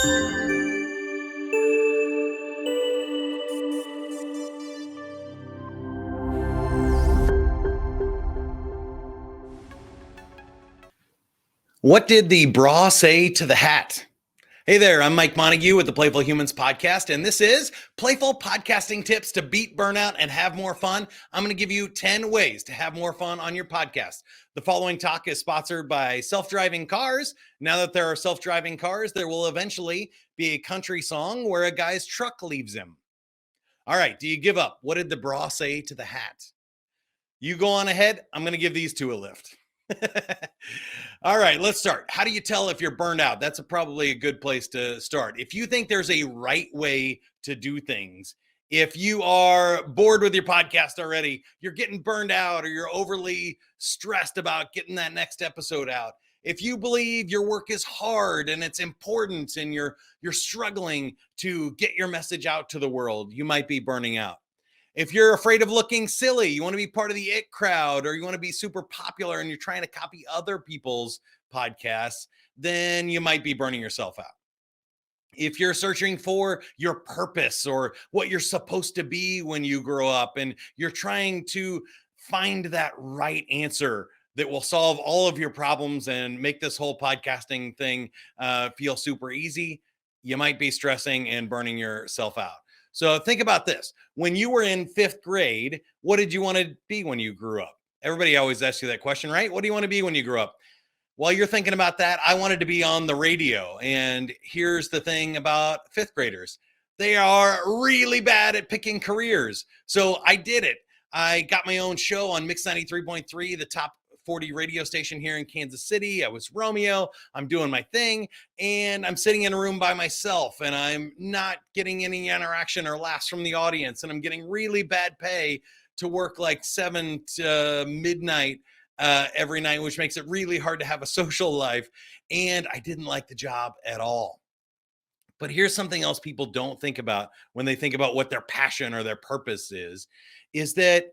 What did the bra say to the hat? Hey there, I'm Mike Montague with the Playful Humans podcast, and this is Playful Podcasting Tips to Beat Burnout and Have More Fun. I'm going to give you 10 ways to have more fun on your podcast. The following talk is sponsored by self-driving cars. Now that there are self-driving cars, there will eventually be a country song where a guy's truck leaves him. All right, do you give up? What did the bra say to the hat? You go on ahead. I'm going to give these two a lift. All right, let's start. How do you tell if you're burned out? That's probably a good place to start. If you think there's a right way to do things, if you are bored with your podcast already, you're getting burned out, or you're overly stressed about getting that next episode out, if you believe your work is hard and it's important and you're struggling to get your message out to the world, you might be burning out. If you're afraid of looking silly, you want to be part of the it crowd, or you want to be super popular and you're trying to copy other people's podcasts, then you might be burning yourself out. If you're searching for your purpose or what you're supposed to be when you grow up, and you're trying to find that right answer that will solve all of your problems and make this whole podcasting thing feel super easy, you might be stressing and burning yourself out. So think about this. When you were in 5th grade, what did you want to be when you grew up? Everybody always asks you that question, right? What do you want to be when you grow up? While you're thinking about that, I wanted to be on the radio. And here's the thing about 5th graders. They are really bad at picking careers. So I did it. I got my own show on Mix 93.3, the top 40 radio station here in Kansas City. I was Romeo. I'm doing my thing, and I'm sitting in a room by myself, and I'm not getting any interaction or laughs from the audience, and I'm getting really bad pay to work like 7 to midnight every night, which makes it really hard to have a social life. And I didn't like the job at all. But here's something else people don't think about when they think about what their passion or their purpose is that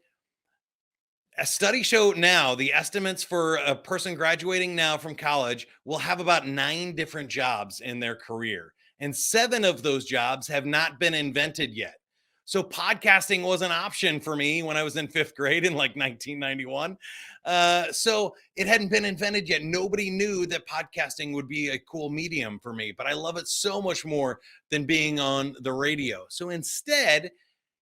a study show now, the estimates for a person graduating now from college will have about 9 different jobs in their career. And 7 of those jobs have not been invented yet. So podcasting was an option for me when I was in 5th grade in like 1991. So it hadn't been invented yet. Nobody knew that podcasting would be a cool medium for me, but I love it so much more than being on the radio. So instead,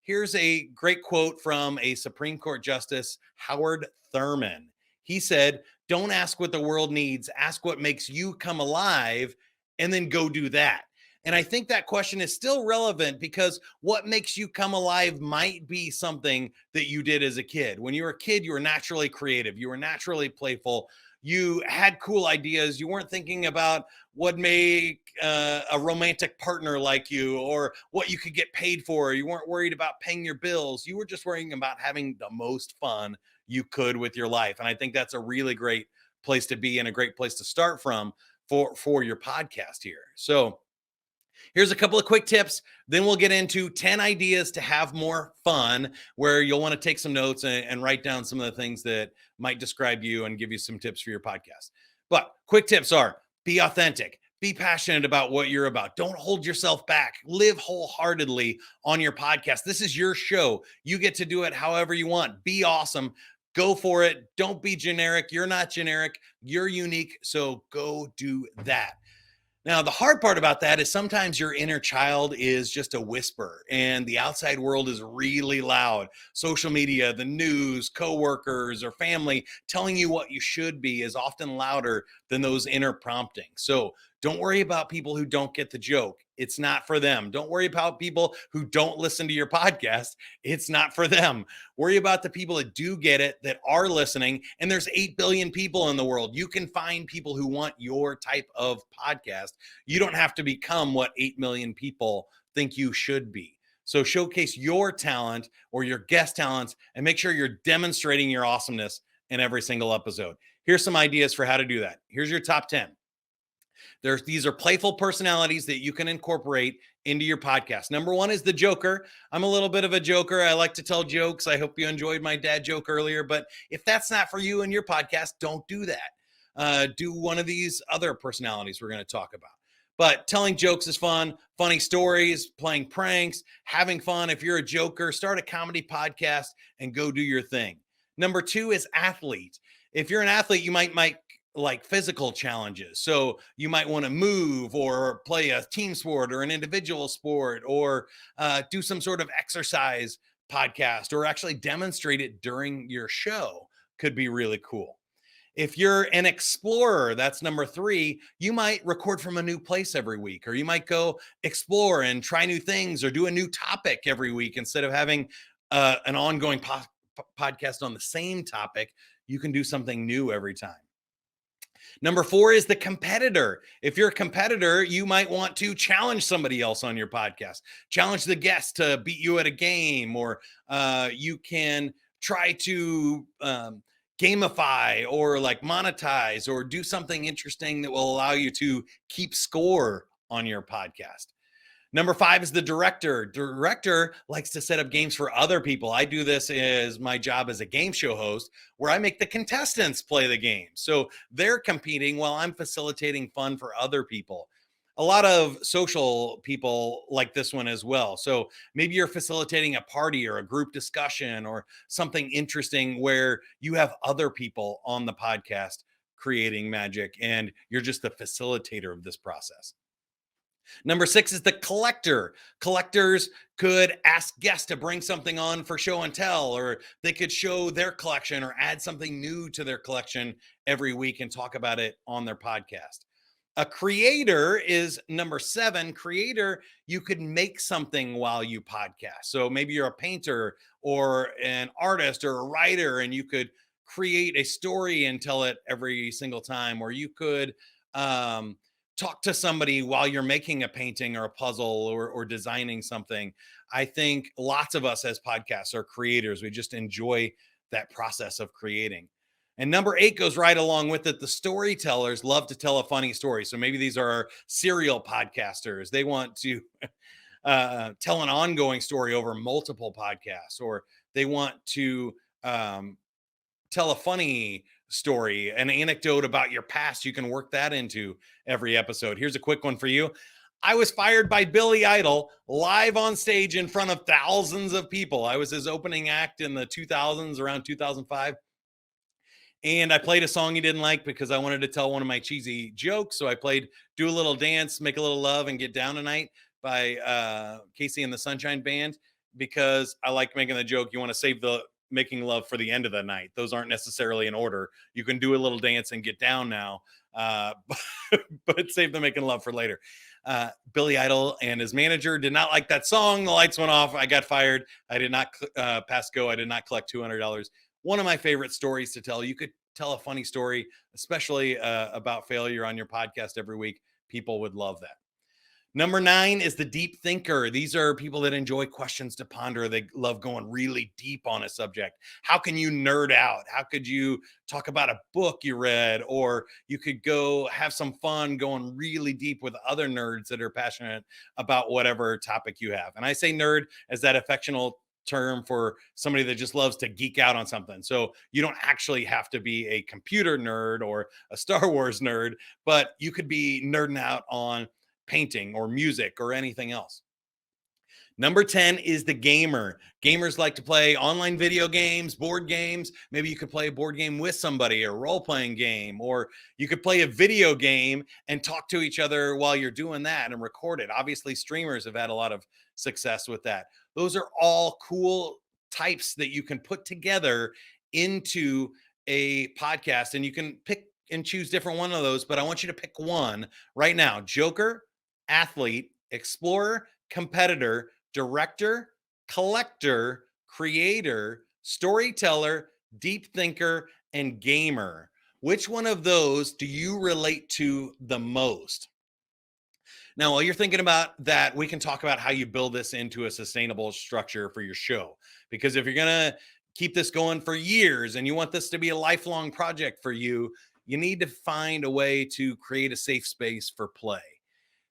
here's a great quote from a Supreme Court Justice, Howard Thurman. He said, "Don't ask what the world needs, ask what makes you come alive, and then go do that." And I think that question is still relevant, because what makes you come alive might be something that you did as a kid. When you were a kid, you were naturally creative, you were naturally playful, you had cool ideas, you weren't thinking about what make a romantic partner like you, or what you could get paid for. You weren't worried about paying your bills. You were just worrying about having the most fun you could with your life. And I think that's a really great place to be, and a great place to start from for your podcast here. So here's a couple of quick tips. Then we'll get into 10 ideas to have more fun, where you'll want to take some notes and write down some of the things that might describe you and give you some tips for your podcast. But quick tips are: be authentic, be passionate about what you're about. Don't hold yourself back. Live wholeheartedly on your podcast. This is your show. You get to do it however you want. Be awesome. Go for it. Don't be generic. You're not generic. You're unique. So go do that. Now, the hard part about that is sometimes your inner child is just a whisper, and the outside world is really loud. Social media, the news, coworkers, or family telling you what you should be is often louder than those inner promptings. So don't worry about people who don't get the joke. It's not for them. Don't worry about people who don't listen to your podcast. It's not for them. Worry about the people that do get it, that are listening. And there's 8 billion people in the world. You can find people who want your type of podcast. You don't have to become what 8 million people think you should be. So showcase your talent or your guest talents, and make sure you're demonstrating your awesomeness in every single episode. Here's some ideas for how to do that. Here's your top 10. These are playful personalities that you can incorporate into your podcast. Number 1 is the joker. I'm a little bit of a joker. I like to tell jokes. I hope you enjoyed my dad joke earlier, but if that's not for you in your podcast, don't do that. Do one of these other personalities we're going to talk about. But telling jokes is fun, funny stories, playing pranks, having fun. If you're a joker, start a comedy podcast and go do your thing. Number 2 is athlete. If you're an athlete, you might like physical challenges. So you might want to move or play a team sport or an individual sport or do some sort of exercise podcast or actually demonstrate it during your show. Could be really cool. If you're an explorer, that's number 3, you might record from a new place every week, or you might go explore and try new things or do a new topic every week instead of having an ongoing podcast on the same topic. You can do something new every time. Number 4 is the competitor. If you're a competitor, you might want to challenge somebody else on your podcast, challenge the guest to beat you at a game, or you can try to gamify or like monetize or do something interesting that will allow you to keep score on your podcast. Number 5 is the director. Director likes to set up games for other people. I do this as my job as a game show host, where I make the contestants play the game. So they're competing while I'm facilitating fun for other people. A lot of social people like this one as well. So maybe you're facilitating a party or a group discussion or something interesting where you have other people on the podcast creating magic and you're just the facilitator of this process. Number 6 is the collector. Collectors could ask guests to bring something on for show and tell, or they could show their collection or add something new to their collection every week and talk about it on their podcast. A creator is number 7. Creator, you could make something while you podcast. So maybe you're a painter or an artist or a writer, and you could create a story and tell it every single time, or you could talk to somebody while you're making a painting or a puzzle or designing something. I think lots of us as podcasts are creators. We just enjoy that process of creating. And number 8 goes right along with it. The storytellers love to tell a funny story. So maybe these are our serial podcasters. They want to tell an ongoing story over multiple podcasts, or they want to tell a funny story, an anecdote about your past. You can work that into every episode. Here's a quick one for you. I was fired by Billy Idol live on stage in front of thousands of people. I was his opening act in the 2000s, around 2005. And I played a song he didn't like because I wanted to tell one of my cheesy jokes. So I played Do a Little Dance, Make a Little Love, and Get Down Tonight by Casey and the Sunshine Band, because I like making the joke. You want to save the making love for the end of the night. Those aren't necessarily in order. You can do a little dance and get down now, but save the making love for later. Billy Idol and his manager did not like that song. The lights went off. I got fired. I did not pass go. I did not collect $200. One of my favorite stories to tell. You could tell a funny story, especially about failure on your podcast every week. People would love that. Number 9 is the deep thinker. These are people that enjoy questions to ponder. They love going really deep on a subject. How can you nerd out? How could you talk about a book you read? Or you could go have some fun going really deep with other nerds that are passionate about whatever topic you have. And I say nerd as that affectionate term for somebody that just loves to geek out on something. So you don't actually have to be a computer nerd or a Star Wars nerd, but you could be nerding out on painting or music or anything else. Number 10 is the gamer. Gamers like to play online video games, board games. Maybe you could play a board game with somebody, a role-playing game, or you could play a video game and talk to each other while you're doing that and record it. Obviously, streamers have had a lot of success with that. Those are all cool types that you can put together into a podcast, and you can pick and choose different one of those, but I want you to pick one right now. Joker, athlete, explorer, competitor, director, collector, creator, storyteller, deep thinker, and gamer. Which one of those do you relate to the most? Now, while you're thinking about that, we can talk about how you build this into a sustainable structure for your show. Because if you're going to keep this going for years and you want this to be a lifelong project for you, you need to find a way to create a safe space for play.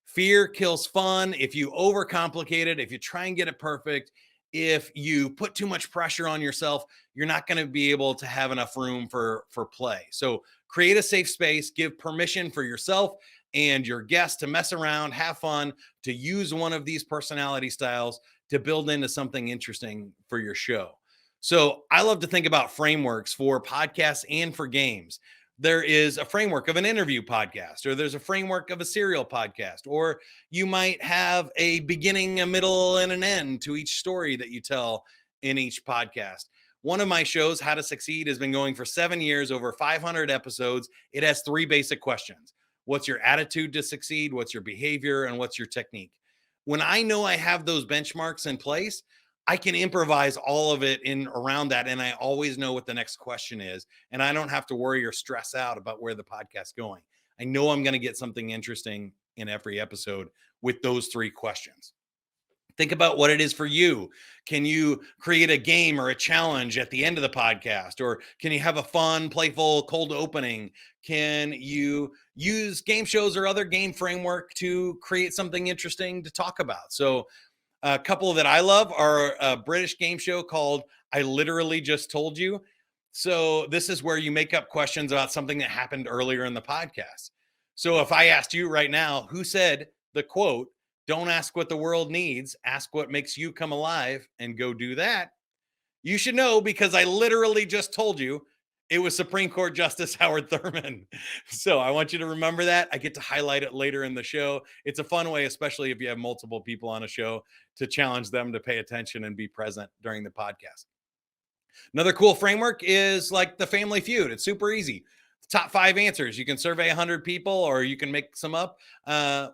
Fear kills fun. If you overcomplicate it, if you try and get it perfect, if you put too much pressure on yourself, you're not going to be able to have enough room for play. So create a safe space, give permission for yourself and your guests to mess around, have fun, to use one of these personality styles to build into something interesting for your show. So I love to think about frameworks for podcasts and for games. There is a framework of an interview podcast, or there's a framework of a serial podcast, or you might have a beginning, a middle, and an end to each story that you tell in each podcast. One of my shows, How to Succeed, has been going for 7 years, over 500 episodes. It has 3 basic questions. What's your attitude to succeed? What's your behavior? And what's your technique? When I know I have those benchmarks in place, I can improvise all of it in around that. And I always know what the next question is. And I don't have to worry or stress out about where the podcast's going. I know I'm going to get something interesting in every episode with those 3 questions. Think about what it is for you. Can you create a game or a challenge at the end of the podcast? Or can you have a fun, playful cold opening? Can you use game shows or other game framework to create something interesting to talk about? So a couple that I love are a British game show called I Literally Just Told You. So this is where you make up questions about something that happened earlier in the podcast. So if I asked you right now, who said the quote, "Don't ask what the world needs, ask what makes you come alive and go do that," you should know because I literally just told you it was Supreme Court Justice Howard Thurman. So I want you to remember that. I get to highlight it later in the show. It's a fun way, especially if you have multiple people on a show, to challenge them to pay attention and be present during the podcast. Another cool framework is like the Family Feud. It's super easy. Top 5 answers. You can survey 100 people or you can make some up.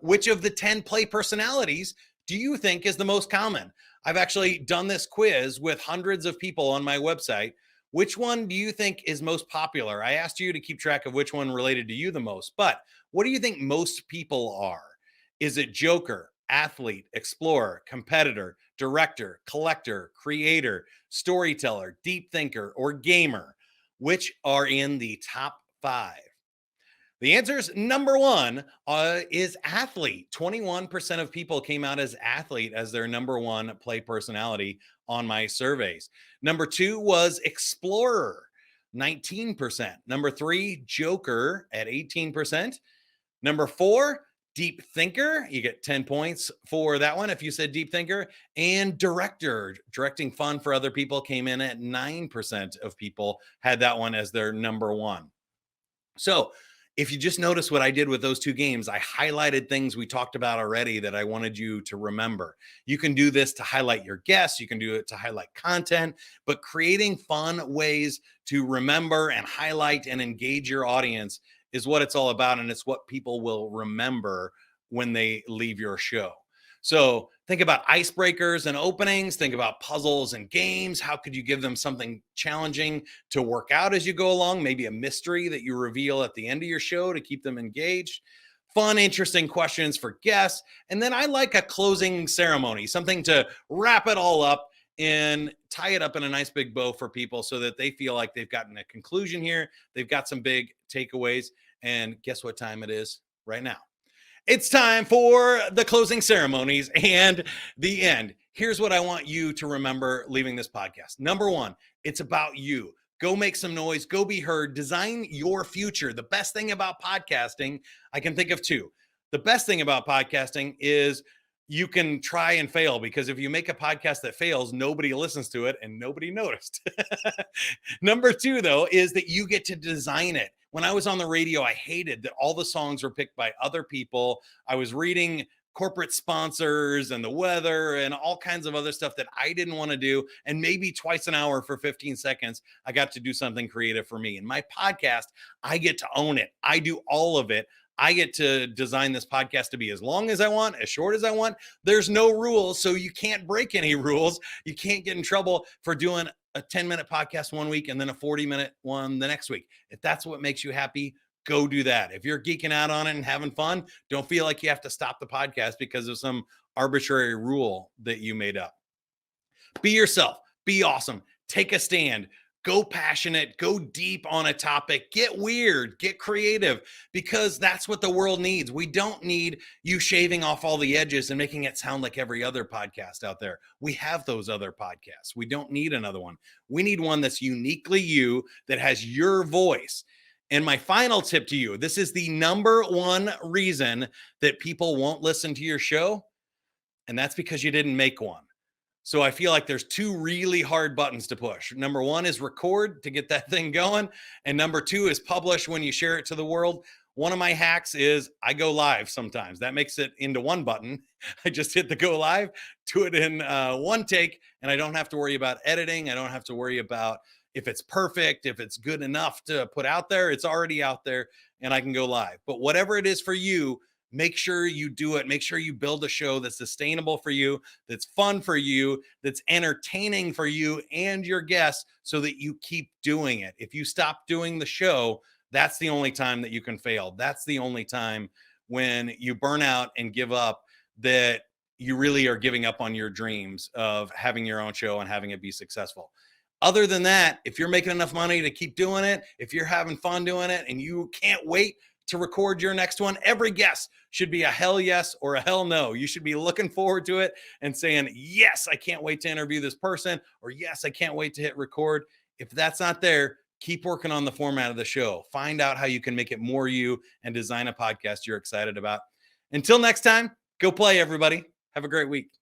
Which of the 10 play personalities do you think is the most common? I've actually done this quiz with hundreds of people on my website. Which one do you think is most popular? I asked you to keep track of which one related to you the most, but what do you think most people are? Is it Joker, athlete, explorer, competitor, director, collector, creator, storyteller, deep thinker, or gamer? Which are in the top 5? The answer is number 1 is athlete. 21% of people came out as athlete as their number 1 play personality on my surveys. Number 2 was explorer, 19%. Number 3, joker at 18%. Number 4, deep thinker. You get 10 points for that one if you said deep thinker. And director, directing fun for other people, came in at 9% of people had that one as their number 1. So if you just notice what I did with those 2 games, I highlighted things we talked about already that I wanted you to remember. You can do this to highlight your guests. You can do it to highlight content, but creating fun ways to remember and highlight and engage your audience is what it's all about. And it's what people will remember when they leave your show. So think about icebreakers and openings. Think about puzzles and games. How could you give them something challenging to work out as you go along? Maybe a mystery that you reveal at the end of your show to keep them engaged. Fun, interesting questions for guests. And then I like a closing ceremony, something to wrap it all up and tie it up in a nice big bow for people so that they feel like they've gotten a conclusion here. They've got some big takeaways. And guess what time it is right now? It's time for the closing ceremonies and the end. Here's what I want you to remember leaving this podcast. Number 1, it's about you. Go make some noise. Go be heard. Design your future. The best thing about podcasting, I can think of 2. The best thing about podcasting is you can try and fail, because if you make a podcast that fails, nobody listens to it and nobody noticed. Number 2, though, is that you get to design it. When I was on the radio, I hated that all the songs were picked by other people. I was reading corporate sponsors and the weather and all kinds of other stuff that I didn't want to do. And maybe twice an hour for 15 seconds, I got to do something creative for me. In my podcast, I get to own it. I do all of it. I get to design this podcast to be as long as I want, as short as I want. There's no rules, so you can't break any rules. You can't get in trouble for doing a 10-minute podcast one week and then a 40-minute one the next week. If that's what makes you happy, go do that. If you're geeking out on it and having fun, don't feel like you have to stop the podcast because of some arbitrary rule that you made up. Be yourself. Be awesome. Take a stand. Go passionate, go deep on a topic, get weird, get creative, because that's what the world needs. We don't need you shaving off all the edges and making it sound like every other podcast out there. We have those other podcasts. We don't need another one. We need one that's uniquely you, that has your voice. And my final tip to you, this is the number one reason that people won't listen to your show, and that's because you didn't make one. So I feel like there's two really hard buttons to push. Number one is record to get that thing going. And number two is publish when you share it to the world. One of my hacks is I go live sometimes. That makes it into one button. I just hit the go live, do it in one take, and I don't have to worry about editing. I don't have to worry about if it's perfect, if it's good enough to put out there. It's already out there and I can go live. But whatever it is for you, make sure you do it. Make sure you build a show that's sustainable for you, that's fun for you, that's entertaining for you and your guests so that you keep doing it. If you stop doing the show, that's the only time that you can fail. That's the only time when you burn out and give up, that you really are giving up on your dreams of having your own show and having it be successful. Other than that, if you're making enough money to keep doing it, if you're having fun doing it and you can't wait to record your next one, every guest should be a hell yes or a hell no. You should be looking forward to it and saying, yes, I can't wait to interview this person, or yes, I can't wait to hit record. If that's not there, keep working on the format of the show. Find out how you can make it more you and design a podcast you're excited about. Until next time, go play, everybody. Have a great week.